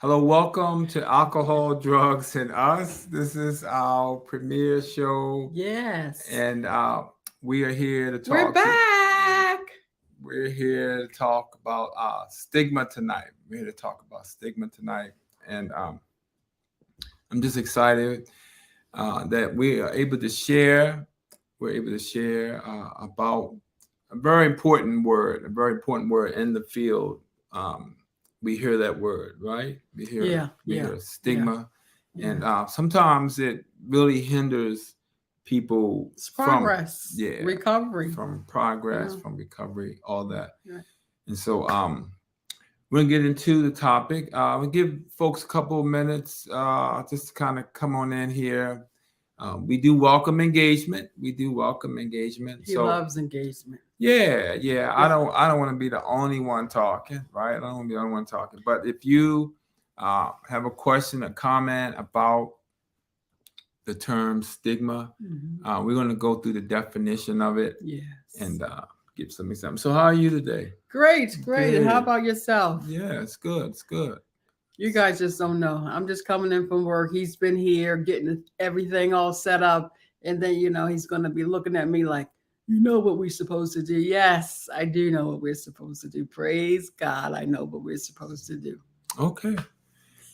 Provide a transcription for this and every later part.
Hello, welcome to Alcohol, Drugs, and Us. This is our premiere show, Yes. and we are here to We're talk. back. We're here to talk about stigma tonight. We're here to talk about stigma tonight, and I'm just excited that we are able to share. We're able to share about a very important word in the field. Um, we hear that word, right? Yeah, We yeah, hear yeah, stigma, yeah. and sometimes it really hinders people It's from progress, yeah recovery. from progress, Yeah, from recovery, all that. yeah. And so we're gonna get into the topic. We'll give folks a couple of minutes just to kind of come on in here. We do welcome engagement. We do welcome engagement. He So loves engagement. yeah. Yeah. I don't want to be the only one talking, right? I don't want to be the only one talking. But if you have a question, a comment about the term stigma, we're going to go through the definition of it Yes. and give some examples. So, how are you today? Great, great. And how Good. about yourself? Yeah, it's good. It's good. You guys just don't know. I'm just coming in from work. He's been here getting everything all set up. And then, he's going to be looking at me like, you know what we're supposed to do. Yes, I do know what we're supposed to do. Praise God. I know what we're supposed to do. Okay.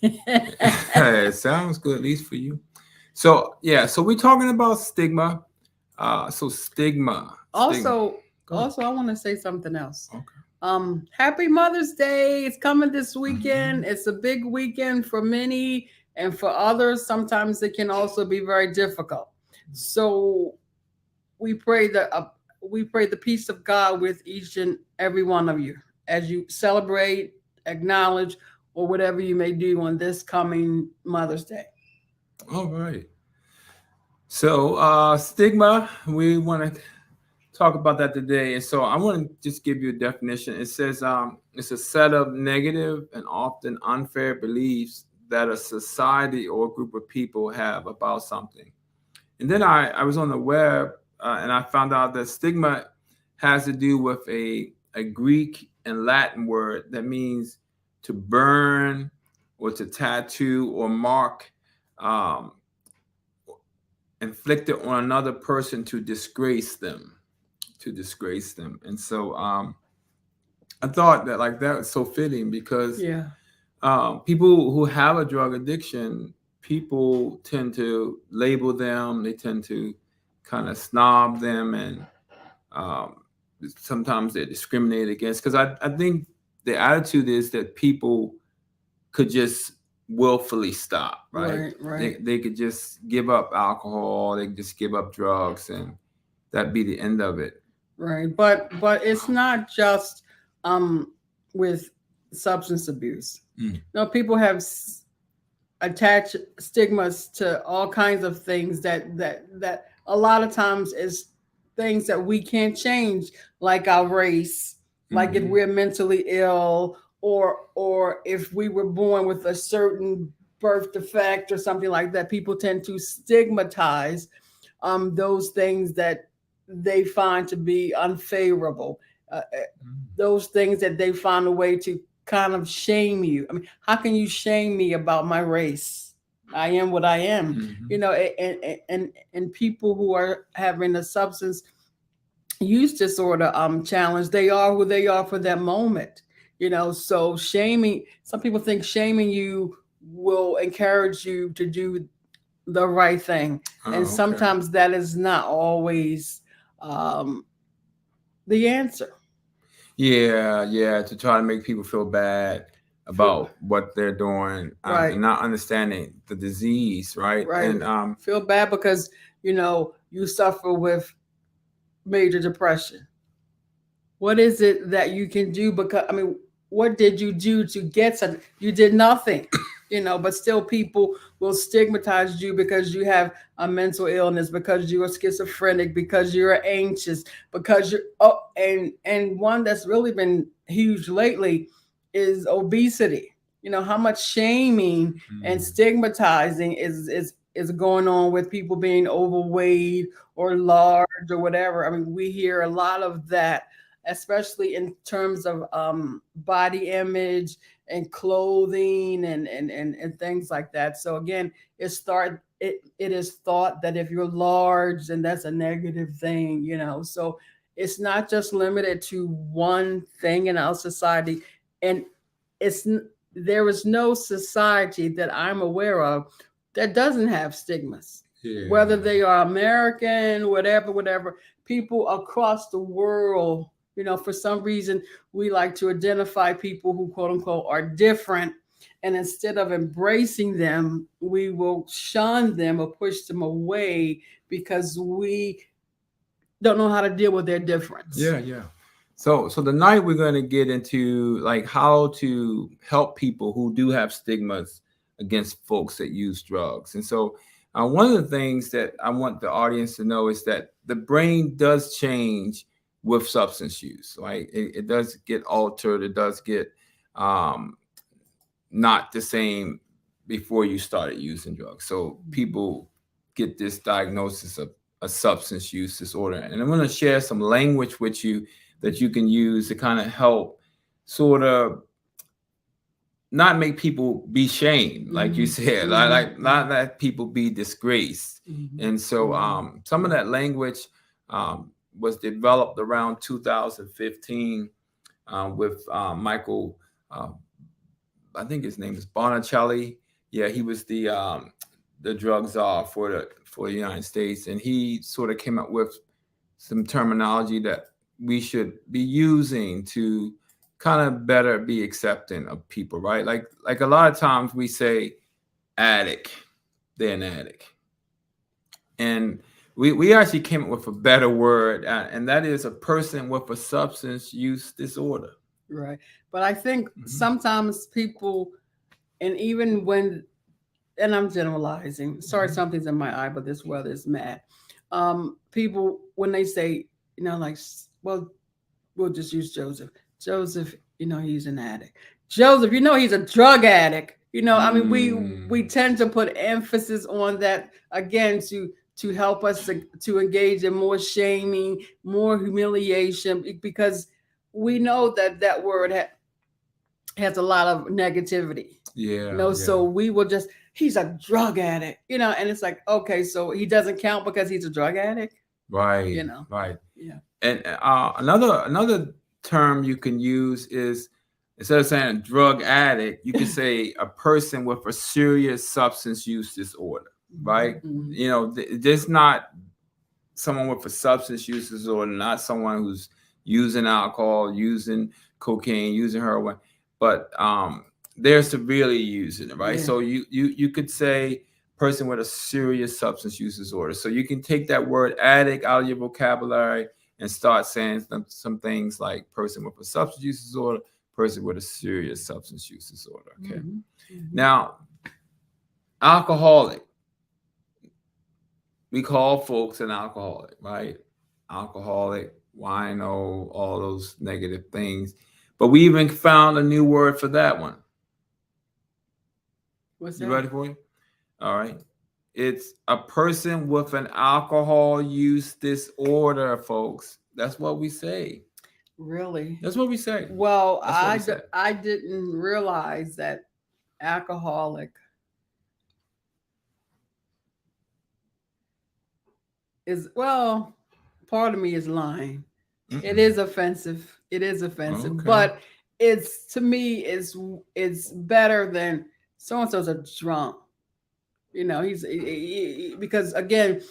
It sounds good, at least for you. So, yeah, so we're talking about stigma. So, stigma. also, Go ahead. also, I want to say something else. Okay. Happy Mother's Day. It's coming this Mhm. weekend. It's a big weekend for many, and for others, sometimes it can also be very difficult. So we pray that we pray the peace of God with each and every one of you as you celebrate, acknowledge, or whatever you may do on this coming Mother's Day. All right. So, stigma, we want to talk about that today. And so I want to just give you a definition. It says it's a set of negative and often unfair beliefs that a society or a group of people have about something. And then I was on the web and I found out that stigma has to do with a Greek and Latin word that means to burn or to tattoo or mark um, inflicted on another person to disgrace them, and so I thought that like that was so fitting because Yeah, people who have a drug addiction, people tend to label them, they tend to kind of snob them, and um, sometimes they're discriminated against because I think the attitude is that people could just willfully stop, right? right, right, They could just give up alcohol, they could just give up drugs, and that'd be the end of it. right. But it's not just um with substance abuse. Mm. No, people have attach stigmas to all kinds of things that a lot of times is things that we can't change, like our race, like if Hmm. we're mentally ill, or if we were born with a certain birth defect or something like that. People tend to stigmatize those things that they find to be unfavorable, those things that they find a way to kind of shame you. I mean, how can you shame me about my race? I am what I am. Hmm. You know, and people who are having a substance use disorder challenge, they are who they are for that moment. So shaming, some people think shaming you will encourage you to do the right thing, and Oh, okay. sometimes that is not always um, the answer. Yeah, to try to make people feel bad Feel, about what they're doing right, and not understanding the disease, right? right. And Feel bad because you suffer with major depression. What is it that you can do? Because I mean, what did you do to get such? You did nothing, but still people will stigmatize you because you have a mental illness, because you are schizophrenic, because you're anxious, because you're and one that's really been huge lately is obesity. How much shaming and mm, stigmatizing is going on with people being overweight or large or whatever. I mean, we hear a lot of that, especially in terms of body image and clothing and things like that. So again, it is thought that if you're large, then that's a negative thing, you know. So it's not just limited to one thing in our society, and it's there is no society that I'm aware of that doesn't have stigmas, whether Yeah. they are American, whatever. People across the world, you know, for some reason we like to identify people who quote unquote are different, and instead of embracing them, we will shun them or push them away because we don't know how to deal with their difference. Yeah, yeah. So tonight we're going to get into like how to help people who do have stigmas against folks that use drugs. And so one of the things that I want the audience to know is that the brain does change with substance use, right? It does get altered. It does get um, not the same before you started using drugs. So people get this diagnosis of a substance use disorder. And I'm going to share some language with you that you can use to kind of help sort of not make people be shamed, like you said, like not let people be disgraced. And so some of that language was developed around 2015 with Michael I think his name is Bonicelli. Yeah, he was the drug czar for the United States, and he sort of came up with some terminology that we should be using to kind of better be accepting of people, right? Like a lot of times we say addict, they're an addict, and we actually came up with a better word, and that is a person with a substance use disorder. Right. But I think sometimes people, and even when, and I'm generalizing, sorry, something's in my eye, but this weather is mad. People, when they say, you know, like, well, we'll just use Joseph. Joseph, you know, he's an addict. Joseph, you know, he's a drug addict. You know, I mean, we tend to put emphasis on that again to help us to engage in more shaming, more humiliation, because we know that that word has a lot of negativity. Yeah. You know, so we will just, he's a drug addict, you know, and it's like, okay, so he doesn't count because he's a drug addict. Right. You know. Right. Yeah. And another term you can use is, instead of saying a drug addict, you can say a person with a serious substance use disorder, right? You know, there's not someone with a substance use disorder, not someone who's using alcohol, using cocaine, using heroin, but they're severely using it, right? Yeah. So you could say person with a serious substance use disorder. So you can take that word addict out of your vocabulary and start saying some things like person with a substance use disorder, person with a serious substance use disorder. Okay. Now, alcoholic. We call folks an alcoholic, right? Alcoholic, wino, all those negative things. But we even found a new word for that one. What's that? You ready for it? All right. It's a person with an alcohol use disorder, folks. That's what we say. Really? That's what we say. Well, That's what we say. I didn't realize that alcoholic is, well, part of me is lying. It is offensive. It is offensive, Okay. but it's, to me, it's better than so and so's a drunk. You know, because again,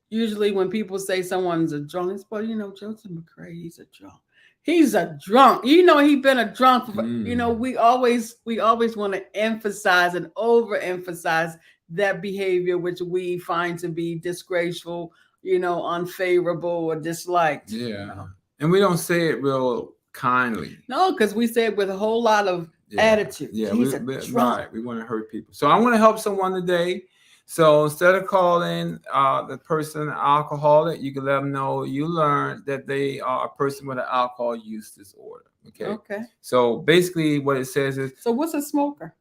usually when people say someone's a drunk, it's, well, you know, Joseph McCray, he's a drunk. He's a drunk. You know, he's been a drunk. You know, we always want to emphasize and overemphasize that behavior, which we find to be disgraceful, you know, unfavorable or disliked. Yeah. You know? And we don't say it real kindly. No, because we say it with a whole lot of attitude. Yeah, he's a drunk. right. We want to hurt people. So I want to help someone today. So instead of calling the person an alcoholic, you can let them know you learned that they are a person with an alcohol use disorder. Okay. Okay. So basically, what it says is, So what's a smoker?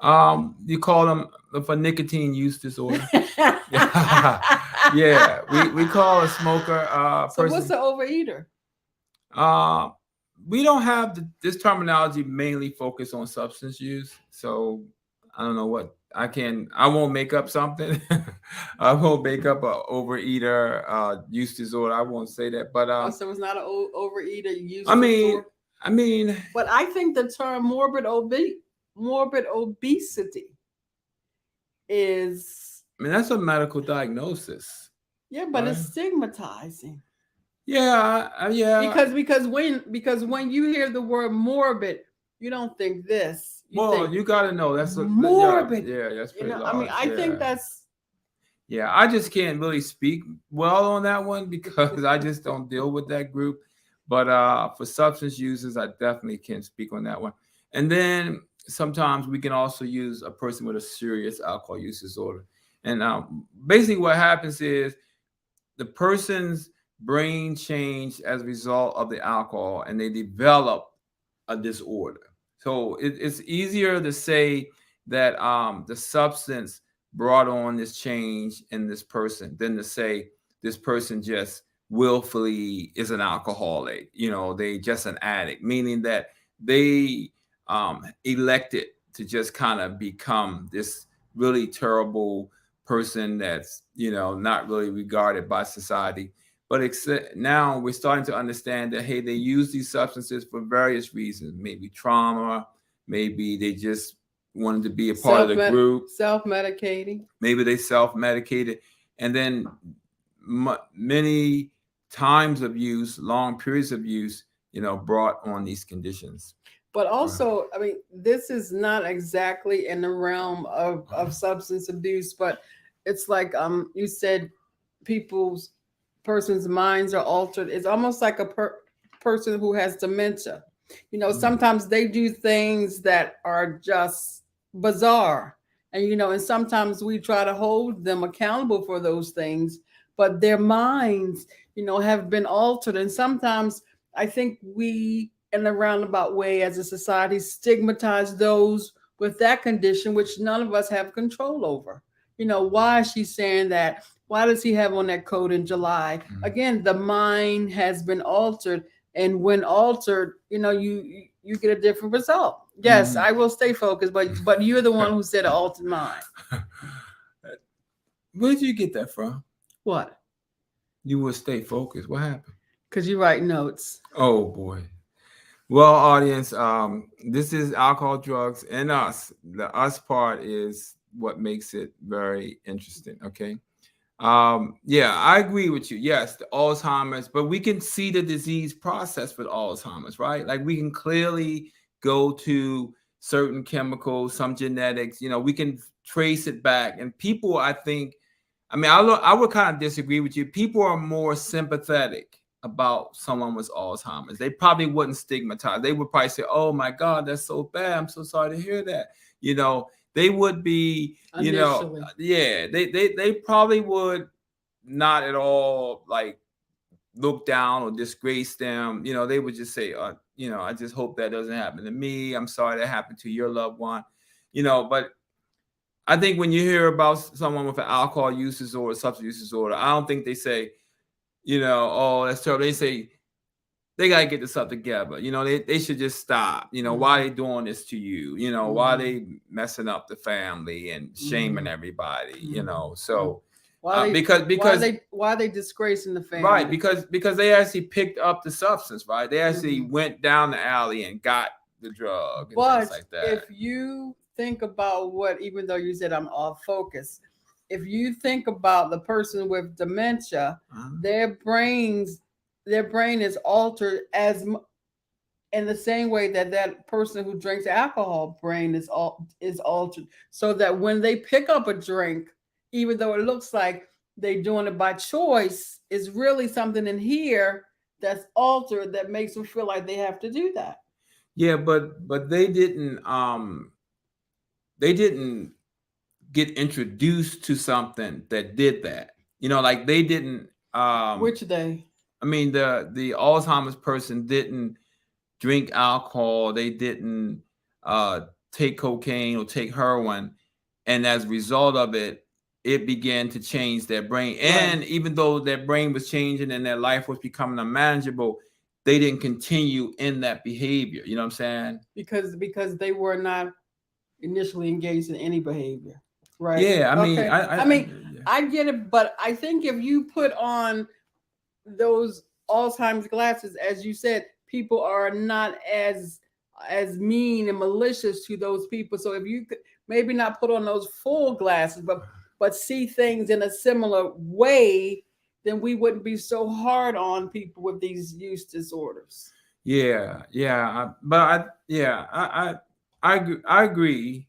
You call them with a nicotine use disorder. Yeah, we call a smoker So person. what's an overeater? we don't have this terminology mainly focused on substance use. So I don't know what I won't make up something. I won't make up a overeater use disorder. I won't say that. But Also, it's not an overeater use I mean, disorder. I mean, But I think the term morbid obesity is, I mean that's a medical diagnosis, yeah, but right? it's stigmatizing. Yeah, yeah. Because when you hear the word morbid, you don't think this. You Well, think you got to know that's a yeah, morbid. yeah, that's You pretty know, I mean, large. I think Yeah. that's Yeah, I just can't really speak well on that one because I just don't deal with that group. But for substance users, I definitely can speak on that one. And then sometimes we can also use a person with a serious alcohol use disorder. And basically, what happens is the person's brain changed as a result of the alcohol and they develop a disorder. So it's easier to say that the substance brought on this change in this person than to say this person just willfully is an alcoholic. They just an addict, meaning that they elected to just kind of become this really terrible person that's not really regarded by society. But now we're starting to understand that hey, they use these substances for various reasons. Maybe trauma, maybe they just wanted to be a part of the group, self-medicating. maybe they self-medicated, and then many times of use, long periods of use, brought on these conditions. But also, I mean, this is not exactly in the realm of substance abuse, but it's like you said, people's person's minds are altered. It's almost like a person who has dementia. Sometimes they do things that are just bizarre. And sometimes we try to hold them accountable for those things, but their minds, have been altered. And sometimes I think we, in a roundabout way, as a society, stigmatize those with that condition, which none of us have control over. Why is she saying that? Why does he have on that coat in July? Again, the mind has been altered, and when altered, you get a different result. Yes, I will stay focused, but you're the one who said altered mind. Where did you get that from? What? You will stay focused. What happened? Because you write notes. Oh boy. Well, audience, this is alcohol, drugs, and us. The us part is what makes it very interesting. Okay. Yeah, I agree with you. Yes, the Alzheimer's, but we can see the disease process with Alzheimer's, right? Like we can clearly go to certain chemicals, some genetics, we can trace it back. And people, I think, I would kind of disagree with you. People are more sympathetic about someone with Alzheimer's. They probably wouldn't stigmatize. They would probably say, "Oh my God, that's so bad. I'm so sorry to hear that." They would be, Initially. yeah, they probably would not at all like look down or disgrace them. They would just say, I just hope that doesn't happen to me. I'm sorry that happened to your loved one. But I think when you hear about someone with an alcohol use disorder, substance use disorder, I don't think they say, oh, that's terrible. They say they gotta get this up together. They should just stop. Why they doing this to you? Why they messing up the family and shaming everybody. So why they disgracing the family? Right, because they actually picked up the substance, right? They actually went down the alley and got the drug and things like that. If you think about even though you said I'm off focus, if you think about the person with dementia, their brain is altered in the same way that person who drinks alcohol brain is altered, so that when they pick up a drink, even though it looks like they're doing it by choice, is really something in here that's altered that makes them feel like they have to do that. Yeah, but they didn't get introduced to something that did that. Like they didn't Which they? The Alzheimer's person didn't drink alcohol, they didn't take cocaine or take heroin, and as a result of it, it began to change their brain. And even though their brain was changing and their life was becoming unmanageable, they didn't continue in that behavior. You know what I'm saying? Because they were not initially engaged in any behavior, right? Yeah, I mean, Okay. I mean, yeah. I get it, but I think if you put on those Alzheimer's glasses, as you said, people are not as mean and malicious to those people. So if you could maybe not put on those full glasses, but see things in a similar way, then we wouldn't be so hard on people with these use disorders. Yeah, yeah, but I agree.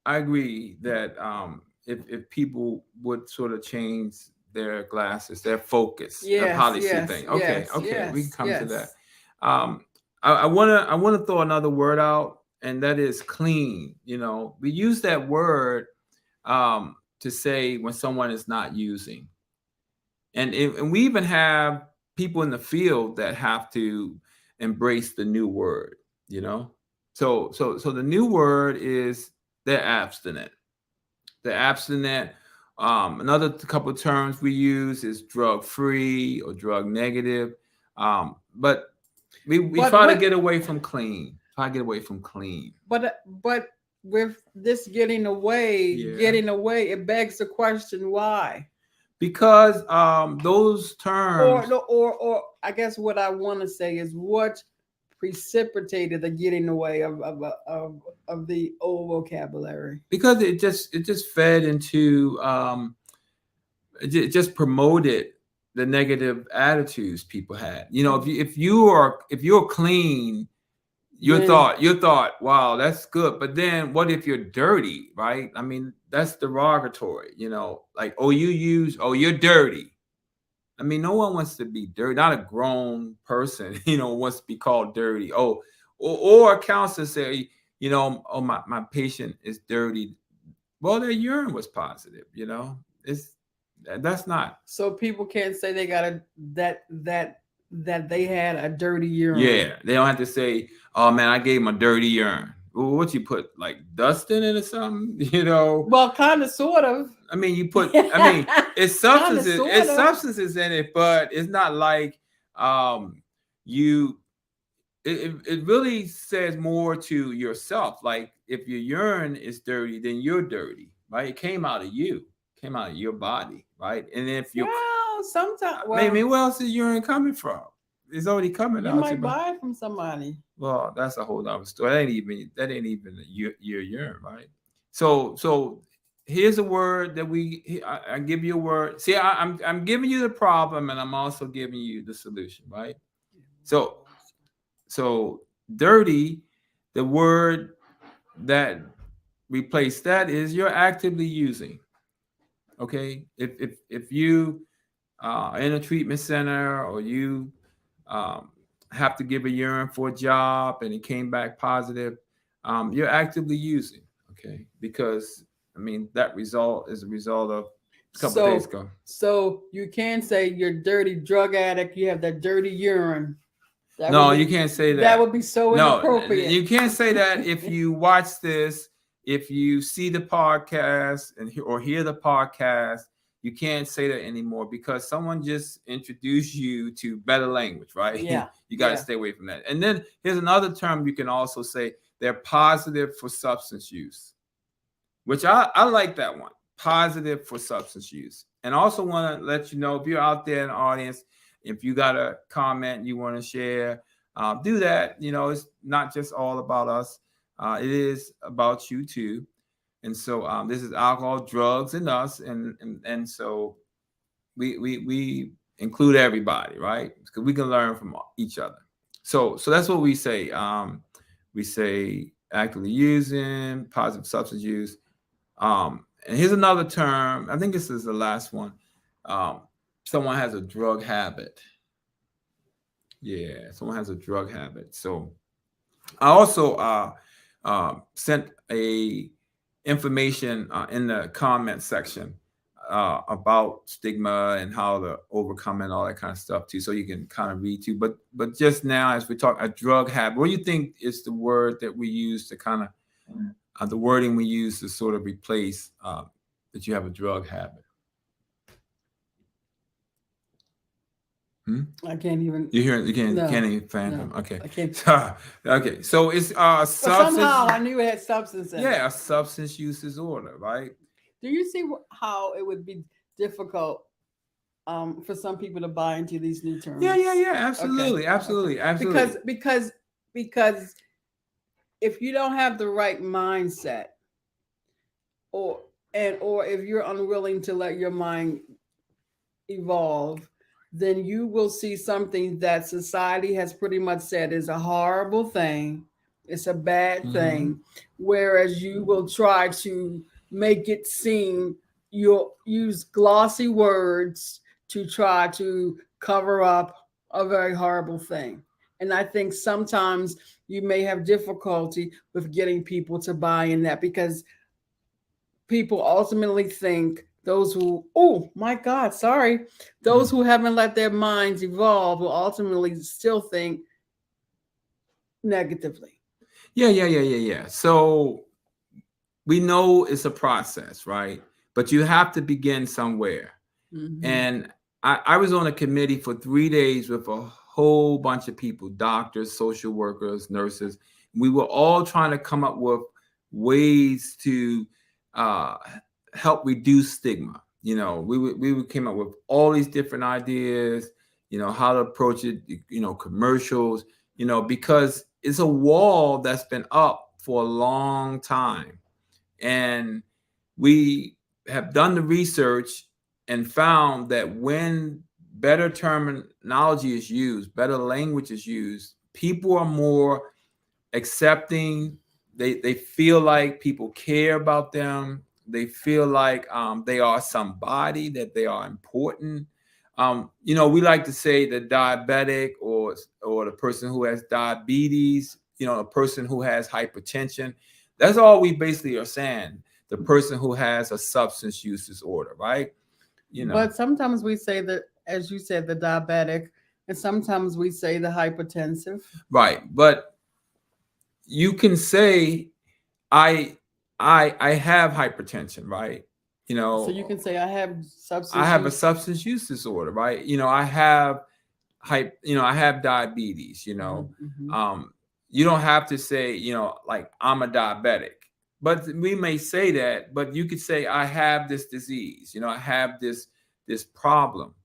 I agree that if people would sort of change their glasses, their focus of how Yes, they see yes, things. Okay, yes, okay, we can yes, come to that. yes. Um, I wanna throw another word out, and that is clean. You know, we use that word to say when someone is not using, and we even have people in the field that have to embrace the new word. You know, so the new word is they're abstinent. The abstinent. Another couple of terms we use is drug free or drug negative. But we But try to what? get away from clean. Try to get away from clean. But with this Yeah. getting away, it begs the question why. Because those terms. Or I guess what I want to say is what precipitated the getting away of the old vocabulary. Because it just fed into it just promoted the negative attitudes people had. You know, if you're clean, Then your thought, wow, that's good. But then what if you're dirty, right? I mean, that's derogatory, you know, like, oh, oh, you're dirty. I mean, no one wants to be dirty. Not a grown person, wants to be called dirty. Oh, or a counselor say, oh, my patient is dirty. Well, their urine was positive, It's that's not. so people can't say they got a that they had a dirty urine. Yeah, they don't have to say, "Oh man, I gave him a dirty urine." Well, what you put, like dust in it or something? Well, kind of, sort of. I mean, you put. I mean, it's Kind of, substances. sort It's of. substances in it, but it's not like you. It really says more to yourself. Like if your urine is dirty, then you're dirty, right? It came out of you, came out of your body, right? And if you're, Well, sometimes, maybe well, where else is urine coming from? It's already coming you out your might body. buy it from somebody. Well, that's a whole other story. That ain't even your urine, right? So here's a word that I give you a word. See, I'm giving you the problem, and I'm also giving you the solution, right? So so dirty, the word that replace that is you're actively using. Okay, if you in a treatment center, or you um, have to give a urine for a job and it came back positive, you're actively using. Okay, because I mean that result is a result of a couple of days So, ago. so you can say you're dirty drug addict. You have that dirty urine. No, you can't say That that. would be so No, inappropriate. you can't say that if you watch this, if you see the podcast or hear the podcast, you can't say that anymore because someone just introduced you to better language, right? Yeah, You got to yeah. stay away from that. And then here's another term you can also say: they're positive for substance use, which I like that one. Positive for substance use. And also want to let you know, if you're out there in the audience, if you got a comment you want to share, do that. It's not just all about us. It is about you too. And so this is alcohol, drugs, and us, and so we include everybody, right? Because we can learn from each other. So that's what we say. We say actively using, positive substance use. And here's another term. I think this is the last one. Um, Someone has a drug habit. Yeah, someone has a drug habit. So I also sent a information in the comment section about stigma and how to overcome it and all that kind of stuff too, so you can kind of read too. But just now, as we talk, a drug habit. What do you think is the word that we use to kind of the wording we use to sort of replace that you have a drug habit? Hmm? I can't even. You can't No, even no, phantom. Okay. I can't. Okay. So it's But substance. somehow I knew it had substance in it. Yeah, a substance use disorder, right? Do you see how it would be difficult for some people to buy into these new terms? Yeah. Okay, Absolutely, okay. absolutely, Because absolutely. because because if you don't have the right mindset, or or if you're unwilling to let your mind evolve, then you will see something that society has pretty much said is a horrible thing. It's a bad Hmm. thing. Whereas you will try to make it seem, you'll use glossy words to try to cover up a very horrible thing. And I think sometimes you may have difficulty with getting people to buy in that, because people ultimately think, those who, oh my God, sorry, those who haven't let their minds evolve will ultimately still think negatively. Yeah. So we know it's a process, right? But you have to begin somewhere. Mm-hmm. And I was on a committee for 3 days with a whole bunch of people, doctors, social workers, nurses. We were all trying to come up with ways to uh, help reduce stigma. We came up with all these different ideas, how to approach it, commercials, because it's a wall that's been up for a long time. And we have done the research and found that when better terminology is used, better language is used, people are more accepting. They feel like people care about them. They feel like they are somebody, that they are important. We like to say the diabetic, or the person who has diabetes, a person who has hypertension. That's all we basically are saying. The person who has a substance use disorder, right? You know, But sometimes we say that, as you said, the diabetic, and sometimes we say the hypertensive. right. But you can say I I have hypertension, right? You So know, you can say, I have I substance have a use. substance use disorder, right? I have I have diabetes, Mm-hmm. Um, you don't have to say, like I'm a diabetic. But we may say that, but you could say I have this disease, I have this problem.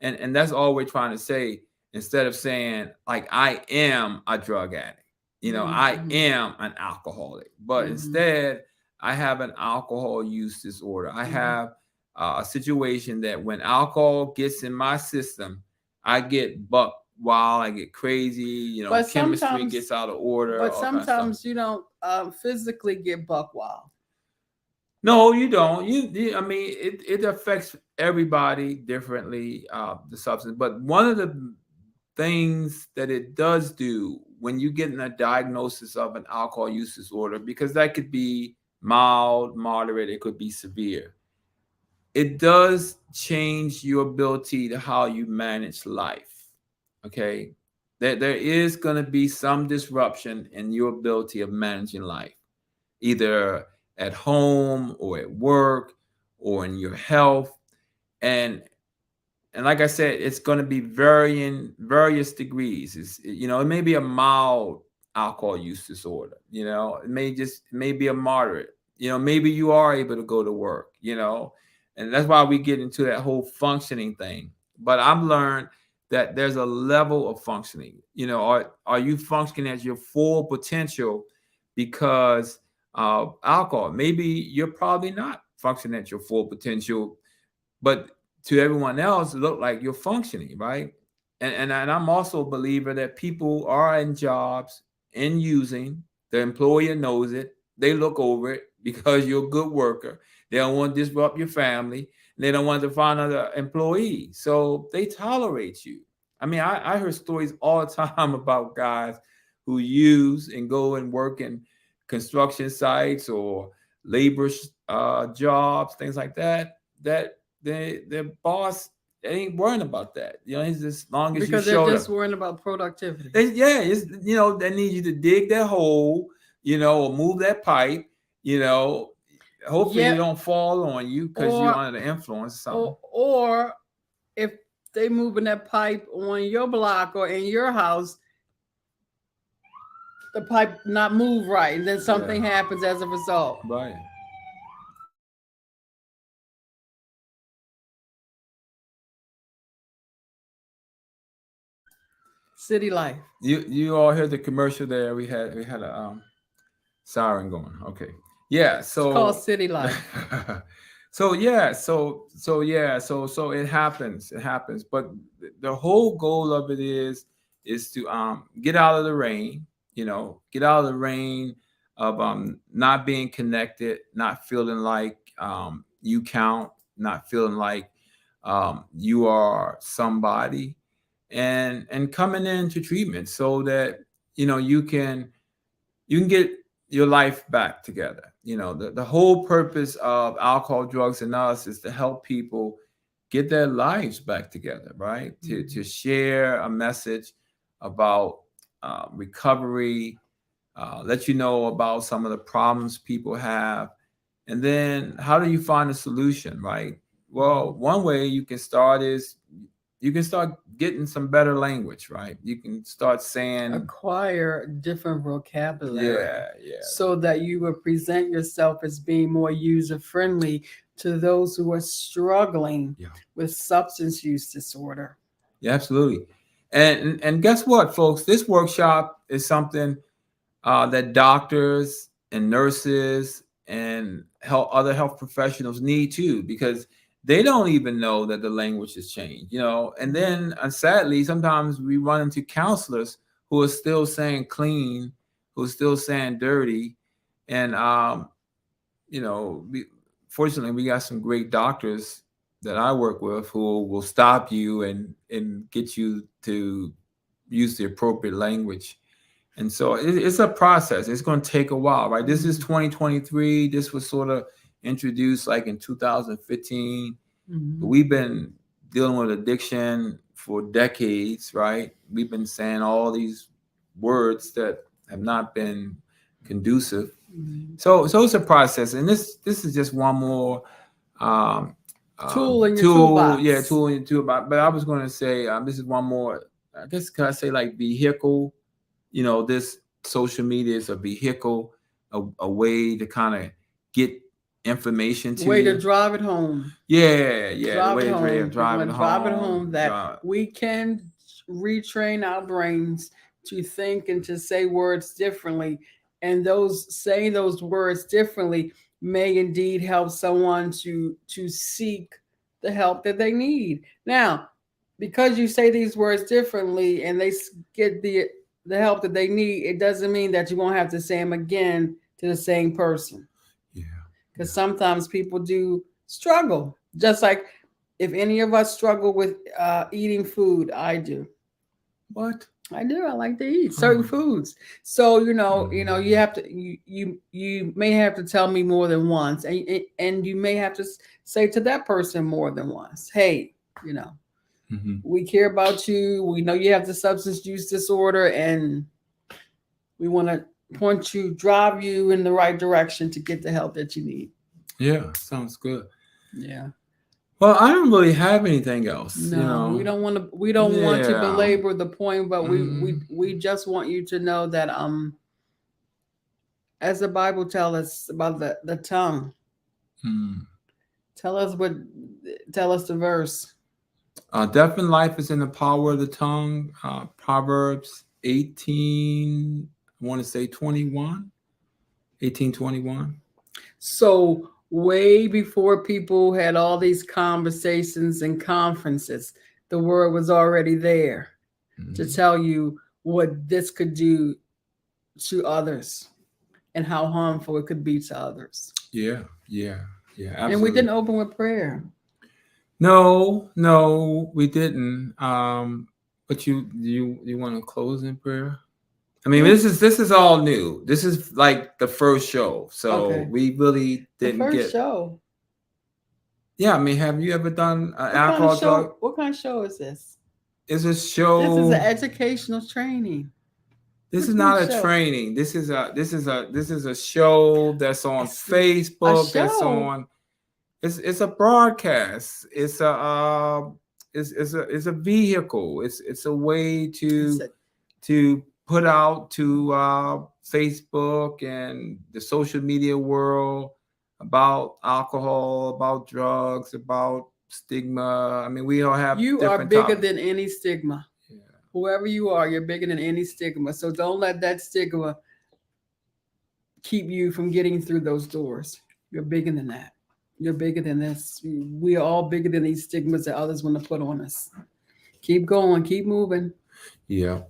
And that's all we're trying to say, instead of saying like I am a drug addict. I Mm-hmm. am an alcoholic. But Mm-hmm. instead, I have an alcohol use disorder. I Mm-hmm. have a situation that when alcohol gets in my system, I get buck wild, I get crazy, But chemistry sometimes, gets out of order, but all kinds of stuff. sometimes you don't physically get buck wild. No, you don't. I mean, it affects everybody differently, the substance. But one of the things that it does do when you get in a diagnosis of an alcohol use disorder, because that could be mild, moderate, it could be severe, it does change your ability to how you manage life. Okay. There is going to be some disruption in your ability of managing life, either at home or at work or in your health. And like I said, it's going to be varying various degrees. It may be a mild alcohol use disorder. It may be a moderate. Maybe you are able to go to work. And that's why we get into that whole functioning thing. But I've learned that there's a level of functioning. Are you functioning at your full potential because of alcohol? Maybe you're probably not functioning at your full potential, but to everyone else, it look like you're functioning, right? And I'm also a believer that people are in jobs and using, the employer knows it. They look over it because you're a good worker. They don't want to disrupt your family. They don't want to find another employee. So they tolerate you. I mean, I heard stories all the time about guys who use and go and work in construction sites or labor jobs, things like that, that their boss ain't worrying about that. It's just as long as you Because they're showed just up. worrying about productivity. They need you to dig that hole, or move that pipe. You know, Hopefully Yeah, you don't fall on you because you're or under the influence or something. or if they moving that pipe on your block or in your house, the pipe not move right, and then something Yeah. happens as a result. Right. City life. You all heard the commercial there? We had a siren going. Okay. Yeah. It's called So city life. so it happens. It happens. But the whole goal of it is to get out of the rain. Get out of the rain of not being connected, not feeling like you count, not feeling like you are somebody, and coming into treatment so that you can get your life back together. The whole purpose of alcohol, drugs, and us is to help people get their lives back together, right? To share a message about recovery, let you know about some of the problems people have, and then how do you find a solution, right? Well, one way you can start is you can start getting some better language, right? You can start saying, Acquire different vocabulary yeah, yeah, so that you will present yourself as being more user friendly to those who are struggling yeah, with substance use disorder. yeah, absolutely. And guess what, folks? This workshop is something that doctors and nurses and other health professionals need too, because they don't even know that the language has changed, And then, sadly, sometimes we run into counselors who are still saying clean, who are still saying dirty, and we fortunately we got some great doctors that I work with who will stop you and get you to use the appropriate language. And so it's a process. It's going to take a while, right? This is 2023. This was sort of introduced like in 2015. But we've been dealing with addiction for decades, right? We've been saying all these words that have not been conducive. So it's a process, and this is just one more Tool in your tool, yeah, toolbox. tool in your toolbox. But I was going to say this is one more. I guess could I say like vehicle? This social media is a vehicle, a way to kind of get information to Way you. to drive it home. Yeah, yeah, the Drive way it to home. drive it Drive it home. home that we can retrain our brains to think and to say words differently. And those saying those words differently may indeed help someone to seek the help that they need. Now, because you say these words differently and they get the help that they need, it doesn't mean that you won't have to say them again to the same person. Yeah. Because sometimes people do struggle. Just like if any of us struggle with eating food, I do. What? I do. I like to eat certain foods. So you have to you may have to tell me more than once, and you may have to say to that person more than once, hey, we care about you. We know you have the substance use disorder, and we want to drive you in the right direction to get the help that you need. Yeah, sounds good. Yeah. Well, I don't really have anything else. No, we don't want to. We don't want to Yeah. belabor the point, but Mhm. we just want you to know that as the Bible tells us about the tongue. Mm. Tell us the verse. Death and life is in the power of the tongue. Proverbs 18, I want to say 21, 18:21. So way before people had all these conversations and conferences, the word was already there to tell you what this could do to others and how harmful it could be to others. Yeah, yeah, yeah, absolutely. And we didn't open with prayer. No, we didn't. But you want to close in prayer? I mean, this is all new. This is like the first show, so we really didn't get. Show. Yeah, I mean, have you ever done an alcohol drug? What kind of show is this? It's a show. This is an educational training. This is not a training. This is a show that's on Facebook. That's on. It's a broadcast. It's is a vehicle. It's a way It's a, to put out to Facebook and the social media world about alcohol, about drugs, about stigma. I mean, we all have you are different bigger topics. than any stigma. Yeah. Whoever you are, you're bigger than any stigma. So don't let that stigma keep you from getting through those doors. You're bigger than that. You're bigger than this. We are all bigger than these stigmas that others want to put on us. Keep going, keep moving. Yeah,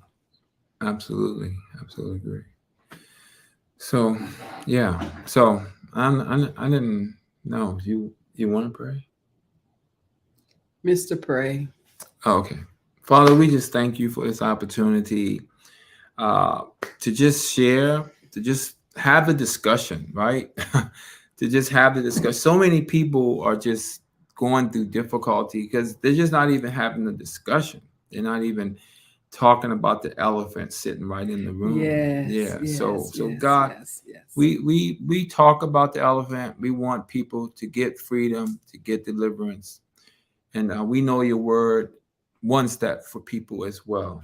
absolutely, absolutely agree. So, yeah. So I didn't know. You want to pray? Mr. Pray. Oh, okay. Father, we just thank you for this opportunity uh, to just share, to just have a discussion, right? To just have the discussion. So many people are just going through difficulty because they're just not even having a discussion. They're not even talking about the elephant sitting right in the room. Yes, Yeah. So yes, so yes, God, yes, yes. we talk about the elephant. We want people to get freedom, to get deliverance, and we know your word wants that for people as well.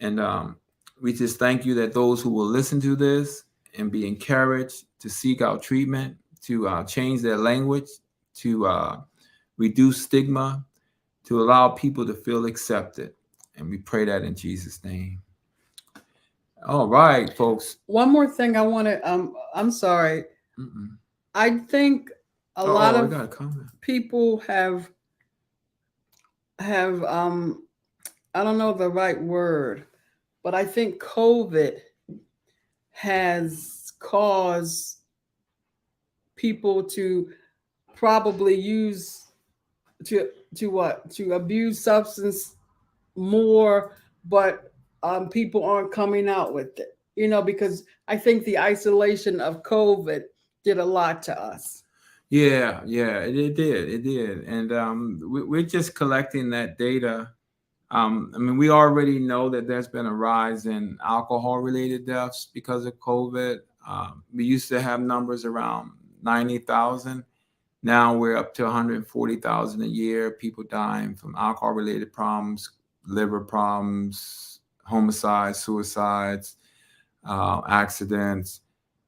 And we just thank you that those who will listen to this and be encouraged to seek out treatment, to change their language, to reduce stigma, to allow people to feel accepted. And we pray that in Jesus' name. All right, folks. One more thing I want to I'm sorry. Mm-mm. I think a lot Oh, I of got a comment. people have I don't know the right word, but I think COVID has caused people to probably use to to abuse substance more, but people aren't coming out with it. Because I think the isolation of COVID did a lot to us. Yeah, yeah, it did, and we're just collecting that data. I mean, we already know that there's been a rise in alcohol-related deaths because of COVID. We used to have numbers around 90,000. Now we're up to 140,000 a year. People dying from alcohol-related problems, liver problems, homicides, suicides, accidents.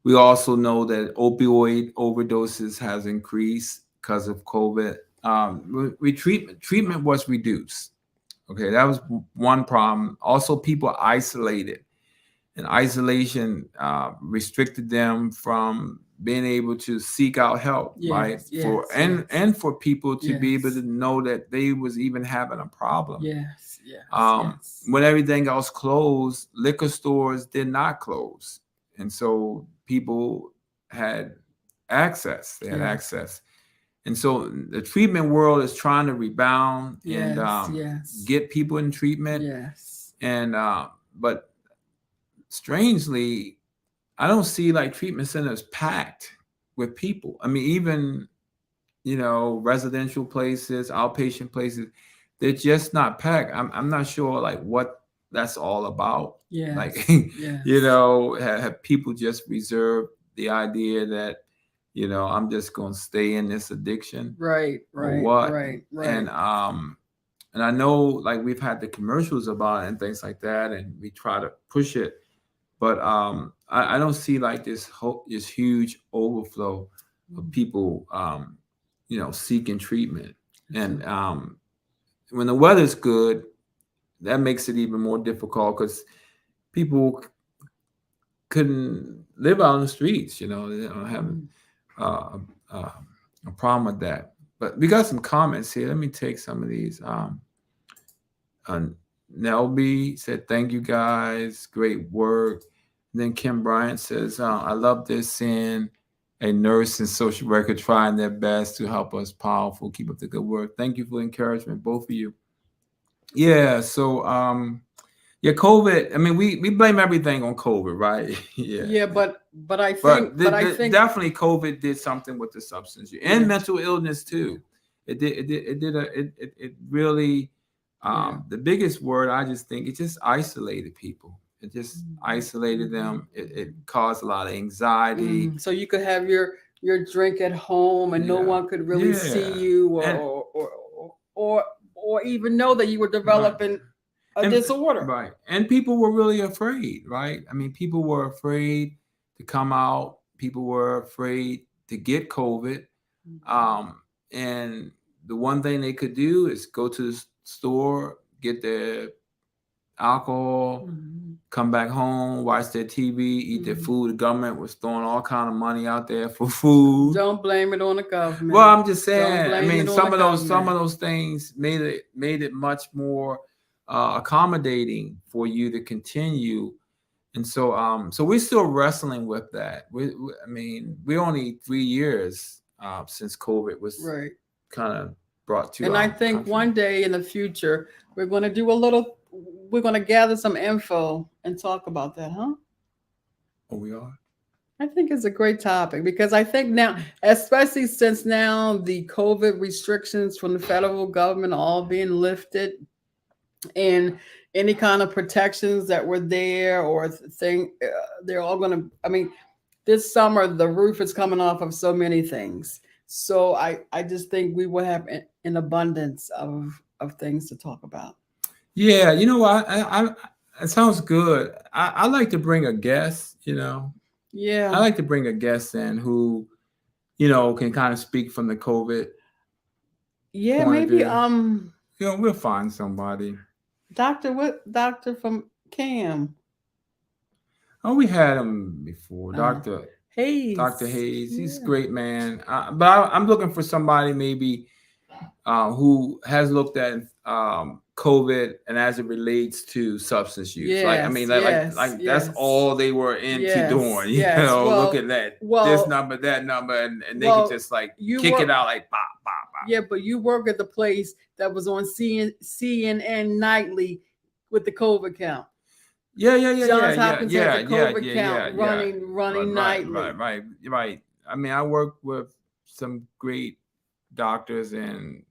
We also know that opioid overdoses has increased because of COVID. Treatment was reduced. Okay, that was one problem. Also, people isolated, and isolation restricted them from being able to seek out help, right? Yes, yes, For yes, and for people to be able yes, to know that they was even having a problem. yes, yes, yes. When everything else closed, liquor stores did not close, and so people had access. They had Yes, access, and so the treatment world is trying to rebound and yes, yes, get people in treatment. yes. And but strangely, I don't see like treatment centers packed with people. I mean, even residential places, outpatient places, they're just not packed. I'm not sure like what that's all about. Like, Yes, yes. have people just reserved the idea that I'm just gonna stay in this addiction Right, or right, what? right, right. And I know like we've had the commercials about it and things like that, and we try to push it, but I don't see like this huge overflow of people seeking treatment. And when the weather's good, that makes it even more difficult because people couldn't live out on the streets. They don't have uh, uh, a problem with that. But we got some comments here. Let me take some of these. Uh, Nelby said, "Thank you guys, great work." And then Kim Bryant says, "I love this, seeing a nurse and social worker trying their best to help us. Powerful. Keep up the good work. Thank you for encouragement, both of you." Yeah. So, yeah, COVID. I mean, we blame everything on COVID, right? Yeah. Yeah, but I But think but I think definitely COVID did something with the substance use and yeah, mental illness too. It really yeah. the biggest word I just think it just isolated people. It just isolated them. It caused a lot of anxiety. So you could have your drink at home and no Yeah. one could really see Yeah. you And or or even know that you were developing a And disorder. right, and people were really afraid, right? I mean, people were afraid to come out. People were afraid to get COVID. Um, and the one thing they could do is go to the store, get their alcohol, Mhm. come back home, watch their TV, eat their Mhm. food. The government was throwing all kind of money out there for food. Don't blame it on the government. Well, I'm just Don't saying. I blame mean, it on the some of government. those things made it much more accommodating for you to continue. And so we're still wrestling with that. I mean, we're only 3 years since COVID was Right. kind of brought to And I our think country. one day in the future, we're going to do a little, we're going to gather some info and talk about that, huh? Oh, we are. I think it's a great topic because I think now, especially since now the COVID restrictions from the federal government are all being lifted, and any kind of protections that were there or thing, they're all going to, I mean, this summer the roof is coming off of so many things. So I just think we will have an abundance of things to talk about. Yeah, you know what? It sounds good. I like to bring a guest. You know, I Yeah. like to bring a guest in who can kind of speak from the COVID Yeah, point of maybe view. We'll find somebody. Doctor from Cam. Oh, we had him before, Uh, Dr. Hayes. Hayes. He's a Yeah. great man. But I'm looking for somebody maybe who has looked at COVID and as it relates to substance use. Like I mean, Yes, yes, that's yes. all they were into Yes, doing. yes. Look Well, at that this well, number, that number, and they could well, just like you kick it work. out like pop, pop, pop. Yeah, but you work at the place that was on CNN nightly with the COVID count. Johns Hopkins had the COVID count yeah. running nightly. Right. I mean, I work with some great doctors and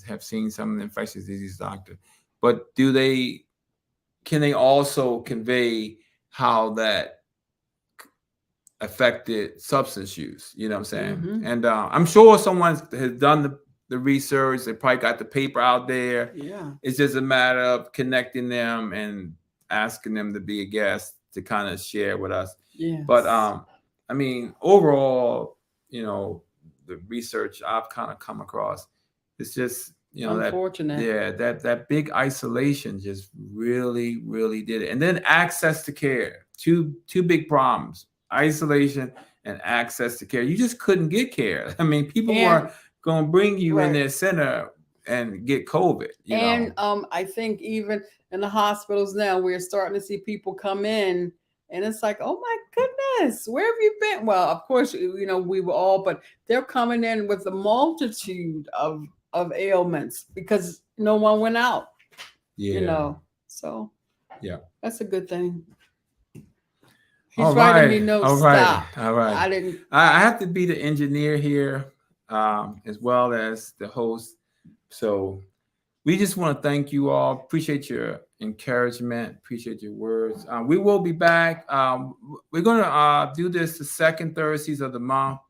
have seen some of the infectious disease doctors. But can they also convey how that affected substance use? You know what I'm saying? Mhm. And I'm sure someone has done the research. They probably got the paper out there. Yeah. It's just a matter of connecting them and asking them to be a guest to kind of share with us. Yes. But I mean, overall, the research I've kind of come across, it's just unfortunate. that big isolation just really really did it. And then access to care, two big problems: isolation and access to care. You just couldn't get care. I mean, people were going to bring you in their center and get COVID. And I think even in the hospitals now, we're starting to see people come in, and it's like, oh my goodness, where have you been? Well, of course, we were all, but they're coming in with a multitude of ailments because no one went out. Yeah. So yeah, that's a good thing. He's writing me notes. Stop. All right. I didn't. I have to be the engineer here, as well as the host. So we just want to thank you all. Appreciate your encouragement. Appreciate your words. We will be back. We're going to do this the second Thursdays of the month.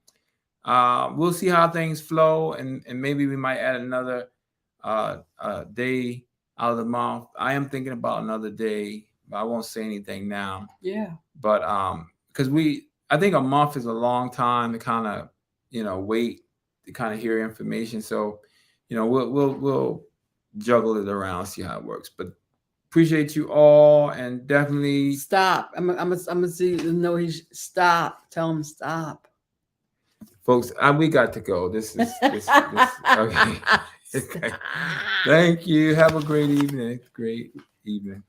We'll see how things flow, and maybe we might add another day out of the month. I am thinking about another day, but I won't say anything now. Yeah. But because I think a month is a long time to kind of wait to kind of hear information. So we'll juggle it around, see how it works. But appreciate you all, and definitely stop. I'm gonna see. No, he's stop. Tell him stop. Folks, we got to go. This okay. Thank you. Have a great evening. Great evening.